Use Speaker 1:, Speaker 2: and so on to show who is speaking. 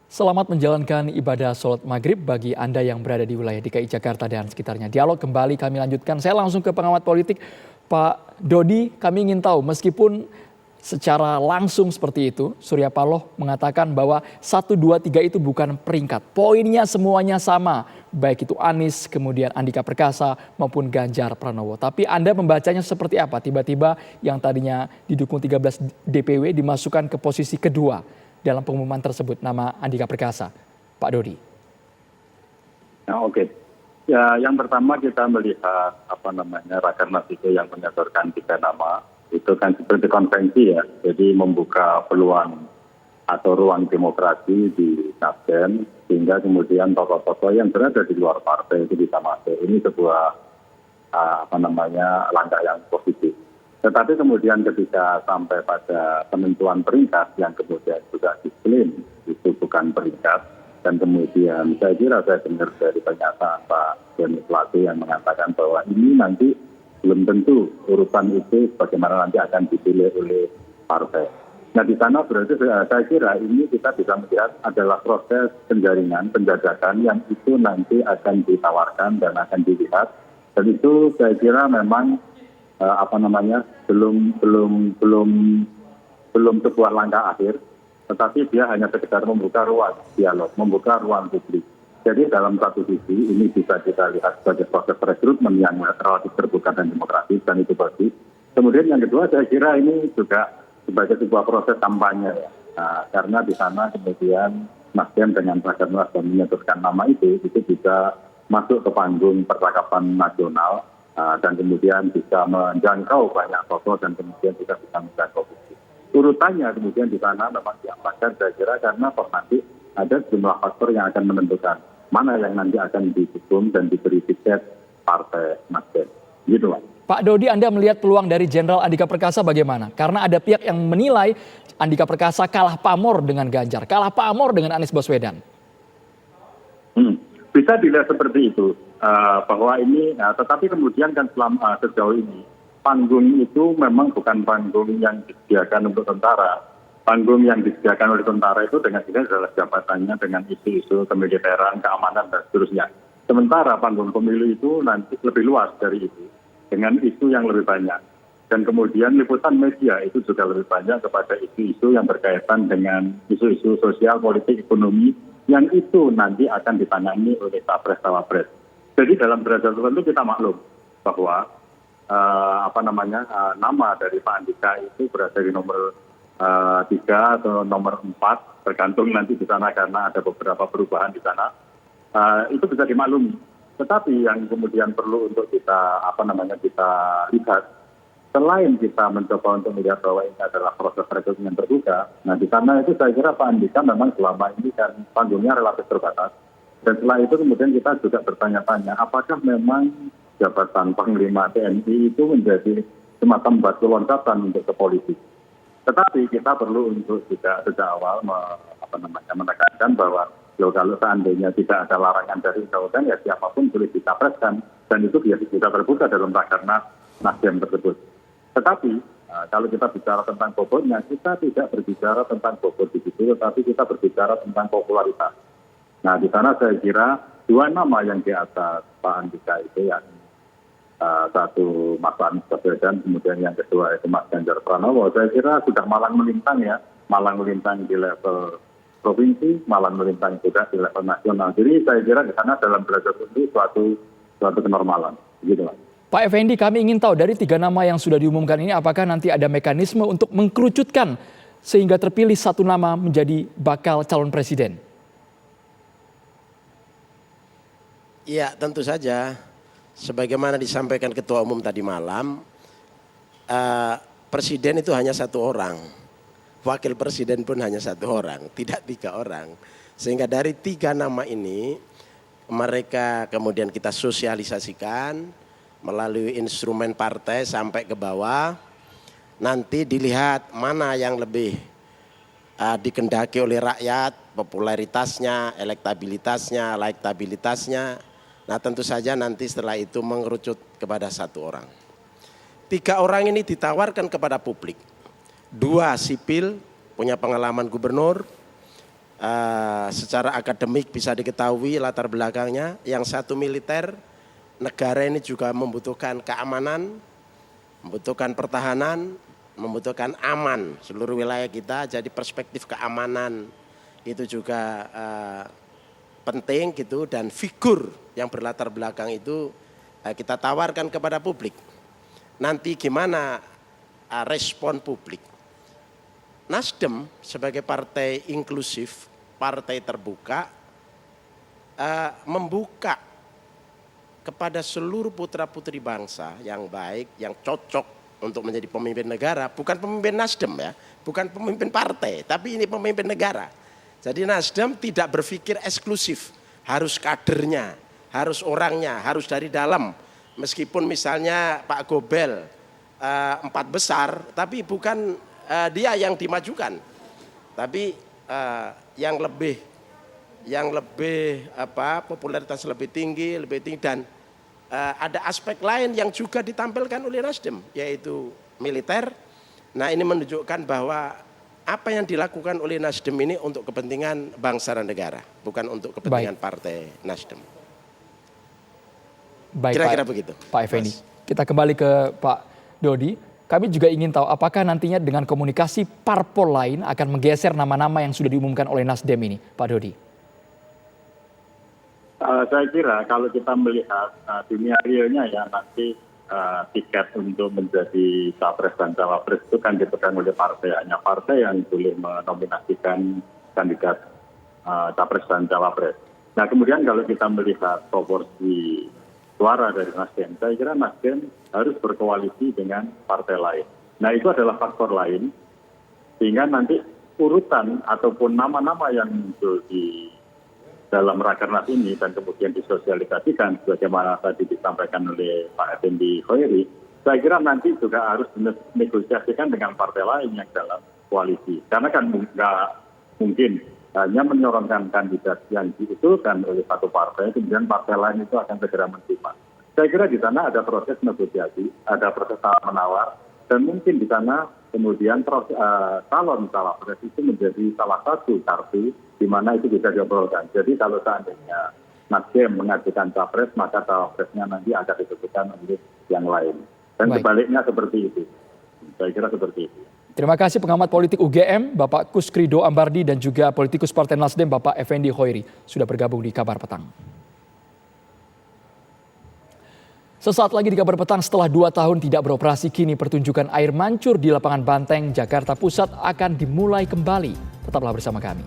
Speaker 1: Selamat menjalankan ibadah sholat maghrib bagi Anda yang berada di wilayah DKI Jakarta dan sekitarnya. Dialog kembali kami lanjutkan. Saya langsung ke pengamat politik, Pak Dodi. Kami ingin tahu, meskipun secara langsung seperti itu, Surya Paloh mengatakan bahwa 1, 2, 3 itu bukan peringkat. Poinnya semuanya sama, baik itu Anies, kemudian Andika Perkasa maupun Ganjar Pranowo. Tapi Anda membacanya seperti apa? Tiba-tiba yang tadinya didukung 13 DPW dimasukkan ke posisi kedua dalam pengumuman tersebut, nama Andika Perkasa, Pak Dodi.
Speaker 2: Nah, oke. Ya, yang pertama kita melihat Rakernas itu yang menyodorkan 3 nama itu kan seperti konvensi ya, jadi membuka peluang atau ruang demokrasi di Nasdem sehingga kemudian tokoh-tokoh yang berada di luar partai itu bisa masuk. Ini sebuah langkah yang positif. Tetapi kemudian ketika sampai pada penentuan peringkat yang kemudian juga diklaim itu bukan peringkat, dan kemudian saya kira saya dengar dari pernyataan Pak Joni Plate yang mengatakan bahwa ini nanti belum tentu urutan itu bagaimana nanti akan dipilih oleh partai. Nah di sana berarti saya kira ini kita bisa melihat adalah proses penjaringan, penjajakan yang itu nanti akan ditawarkan dan akan dilihat, dan itu saya kira memang belum sebuah langkah akhir, tetapi dia hanya sekedar membuka ruang dialog, membuka ruang publik. Jadi dalam satu sisi ini bisa kita lihat sebagai proses rekrutmen yang relatif terbuka dan demokratis, dan itu bagus. Kemudian yang kedua saya kira ini juga sebagai sebuah proses kampanye ya. Nah, karena di sana kemudian Nasdem dengan Rakernas dan menyebutkan nama itu bisa masuk ke panggung percakapan nasional. Dan kemudian bisa menjangkau banyak tokoh dan kemudian juga bisa menjangkau publik. Urutannya kemudian di sana memang diamankan saya kira karena nanti ada sejumlah faktor yang akan menentukan mana yang nanti akan didukung dan diberi tiket partai Nasdem. Gitu Pak.
Speaker 1: Pak Dodi, Anda melihat peluang dari Jenderal Andika Perkasa bagaimana? Karena ada pihak yang menilai Andika Perkasa kalah pamor dengan Ganjar, kalah pamor dengan Anies Baswedan.
Speaker 2: Bisa dilihat seperti itu. Bahwa ini, tetapi kemudian kan selama sejauh ini panggung itu memang bukan panggung yang disediakan untuk tentara. Panggung yang disediakan oleh tentara itu dengan ini adalah jabatannya dengan isu-isu kemiliteran, keamanan dan seterusnya. Sementara panggung pemilu itu nanti lebih luas dari itu dengan isu yang lebih banyak. Dan kemudian liputan media itu juga lebih banyak kepada isu-isu yang berkaitan dengan isu-isu sosial, politik, ekonomi yang itu nanti akan ditangani oleh Capres-Cawapres. Jadi dalam derajat tertentu kita maklum bahwa nama dari Pak Andika itu berada di nomor 3 atau nomor 4, tergantung nanti di sana karena ada beberapa perubahan di sana. Itu bisa dimaklumi. Tetapi yang kemudian perlu untuk kita kita lihat, selain kita mencoba untuk melihat bahwa ini adalah proses rekrutmen yang terbuka, nah di sana itu saya kira Pak Andika memang selama ini kan panggungnya relatif terbatas. Dan setelah itu kemudian kita juga bertanya-tanya, apakah memang jabatan Panglima TNI itu menjadi semacam batu loncatan untuk ke politik. Tetapi kita perlu untuk juga sejak awal menekankan bahwa kalau seandainya tidak ada larangan dari undang-undang ya siapapun boleh dicapreskan, dan itu bisa terbuka dalam Rakernas Nasdem tersebut. Tetapi kalau kita bicara tentang bobotnya, kita tidak berbicara tentang bobot di situ, tetapi kita berbicara tentang popularitas. Nah di sana saya kira 2 nama yang di atas Pak Andika itu yang satu Mas Anies Baswedan, kemudian yang kedua itu Mas Ganjar Pranowo, saya kira sudah malang melintang ya, malang melintang di level provinsi, malang melintang juga di level nasional. Jadi saya kira di sana dalam derajat itu suatu kenormalan. Gitu Pak.
Speaker 1: Pak Effendi, kami ingin tahu dari 3 nama yang sudah diumumkan ini apakah nanti ada mekanisme untuk mengkerucutkan sehingga terpilih 1 nama menjadi bakal calon presiden?
Speaker 3: Ya tentu saja, sebagaimana disampaikan Ketua Umum tadi malam, presiden itu hanya 1 orang, wakil presiden pun hanya 1 orang, tidak 3 orang. Sehingga dari 3 nama ini mereka kemudian kita sosialisasikan melalui instrumen partai sampai ke bawah, nanti dilihat mana yang lebih dikendaki oleh rakyat, popularitasnya, elektabilitasnya, elektabilitasnya. Nah tentu saja nanti setelah itu mengerucut kepada 1 orang. 3 orang ini ditawarkan kepada publik. 2 sipil, punya pengalaman gubernur. secara akademik bisa diketahui latar belakangnya. Yang satu militer, negara ini juga membutuhkan keamanan, membutuhkan pertahanan, membutuhkan aman seluruh wilayah kita. Jadi perspektif keamanan itu juga penting gitu, dan figur yang berlatar belakang itu kita tawarkan kepada publik. Nanti gimana respon publik? Nasdem sebagai partai inklusif, partai terbuka, membuka kepada seluruh putra-putri bangsa yang baik, yang cocok untuk menjadi pemimpin negara. Bukan pemimpin Nasdem ya, bukan pemimpin partai, tapi ini pemimpin negara. Jadi Nasdem tidak berpikir eksklusif, harus kadernya, harus orangnya, harus dari dalam. Meskipun misalnya Pak Gobel 4 besar, tapi bukan dia yang dimajukan, tapi yang lebih popularitas lebih tinggi dan ada aspek lain yang juga ditampilkan oleh Nasdem, yaitu militer. Nah, ini menunjukkan bahwa apa yang dilakukan oleh Nasdem ini untuk kepentingan bangsa dan negara, bukan untuk kepentingan partai Nasdem.
Speaker 1: Baik,
Speaker 3: kira-kira begitu.
Speaker 1: Pak Effendi, kita kembali ke Pak Dodi. Kami juga ingin tahu apakah nantinya dengan komunikasi parpol lain akan menggeser nama-nama yang sudah diumumkan oleh Nasdem ini, Pak Dodi?
Speaker 2: Saya kira kalau kita melihat dunia realnya ya, nanti tiket untuk menjadi capres dan cawapres itu kan dipegang oleh partai. Hanya partai yang boleh menominasikan kandidat capres dan cawapres. Nah, kemudian kalau kita melihat proporsi suara dari Nasdem, saya kira Nasdem harus berkoalisi dengan partai lain. Nah, itu adalah faktor lain, sehingga nanti urutan ataupun nama-nama yang muncul di dalam rakernas ini dan kemudian disosialisasikan sebagaimana tadi disampaikan oleh Pak Effendi Hoiri, saya kira nanti juga harus dinegosiasikan dengan partai lain yang dalam koalisi. Karena kan nggak mungkin hanya menyorongkan kandidat yang diusulkan oleh satu partai, kemudian partai lain itu akan segera menerima. Saya kira di sana ada proses negosiasi, ada proses tawar-menawar, dan mungkin di sana kemudian calon cawapres itu menjadi salah satu kartu di mana itu bisa diobrolkan. Jadi kalau seandainya Nasdem mengajukan capres, maka cawapresnya nanti akan ditentukan oleh yang lain. Dan sebaliknya seperti itu. Saya kira seperti itu.
Speaker 1: Terima kasih pengamat politik UGM, Bapak Kusrido Ambardi, dan juga politikus Partai Nasdem, Bapak Effendi Hoiri, sudah bergabung di Kabar Petang. Sesaat lagi di Kabar Petang, setelah 2 tahun tidak beroperasi, kini pertunjukan air mancur di lapangan Banteng, Jakarta Pusat akan dimulai kembali. Tetaplah bersama kami.